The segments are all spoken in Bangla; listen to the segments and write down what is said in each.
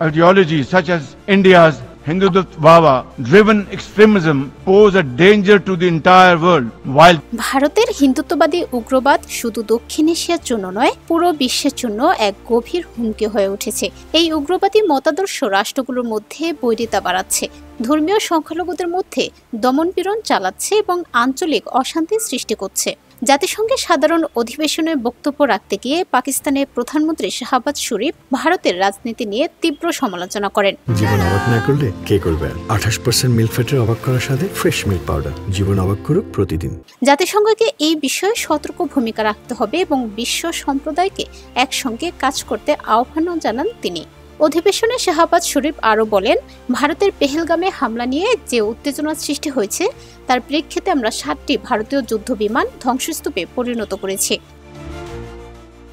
ideologies such as India's Hindutva-driven extremism pose a danger to the entire world. While ভারতের হিন্দুত্ববাদী উগ্রবাদ শুধু দক্ষিণ এশিয়ার জন্য নয়, পুরো বিশ্বের জন্য এক গভীর হুমকি হয়ে উঠেছে। এই উগ্রবাদী মতাদর্শ রাষ্ট্রগুলোর মধ্যে বৈরিতা বাড়াচ্ছে, ধর্মীয় সংখ্যালঘুদের মধ্যে দমনপীড়ন চালাচ্ছে এবং আঞ্চলিক অশান্তি সৃষ্টি করছে। জাতিসংঘের সাধারণ অধিবেশনে বক্তব্য রাখতে গিয়ে পাকিস্তানের প্রধানমন্ত্রী শাহবাজ শরীফ ভারতের রাজনীতি নিয়ে তীব্র সমালোচনা করেন। জীবন অবাক না করলে কে করবে? 28% মিল্ক ফ্যাটের অবাক করার সাথে ফ্রেশ মিল্ক পাউডার। জীবন অবাক করুক প্রতিদিন। জাতিসংঘকে এই বিষয়ে সতর্ক ভূমিকা রাখতে হবে এবং বিশ্ব সম্প্রদায়কে একসঙ্গে কাজ করতে আহ্বানও জানান তিনি। অধিবেশনে শাহবাজ শরীফ আরও বলেন, ভারতের পেহেলগামে হামলা নিয়ে যে উত্তেজনা সৃষ্টি হয়েছে তার প্রেক্ষিতে আমরা 7টি ভারতীয় যুদ্ধ বিমান ধ্বংসস্তূপে পরিণত করেছি।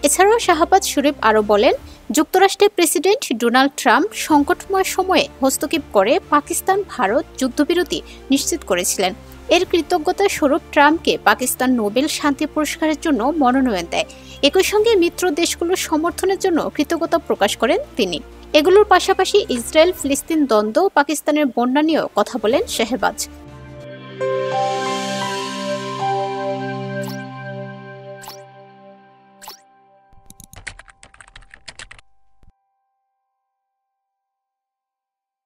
এছাড়াও শাহবাজ শরীফ আরও বলেন, যুক্তরাষ্ট্রের প্রেসিডেন্ট ডোনাল্ড ট্রাম্প সংকটময় সময়ে হস্তক্ষেপ করে পাকিস্তান ভারত যুদ্ধবিরতি নিশ্চিত করেছিলেন। এর কৃতজ্ঞতা স্বরূপ ট্রাম্পকে পাকিস্তান নোবেল শান্তি পুরস্কারের জন্য মনোনয়ন দেয়। একই সঙ্গে মিত্র দেশগুলোর সমর্থনের জন্য কৃতজ্ঞতা প্রকাশ করেন তিনি। এগুলোর পাশাপাশি ইসরায়েল ফিলিস্তিন দ্বন্দ্ব ও পাকিস্তানের বন্যা নিয়েও কথা বলেন শাহবাজ।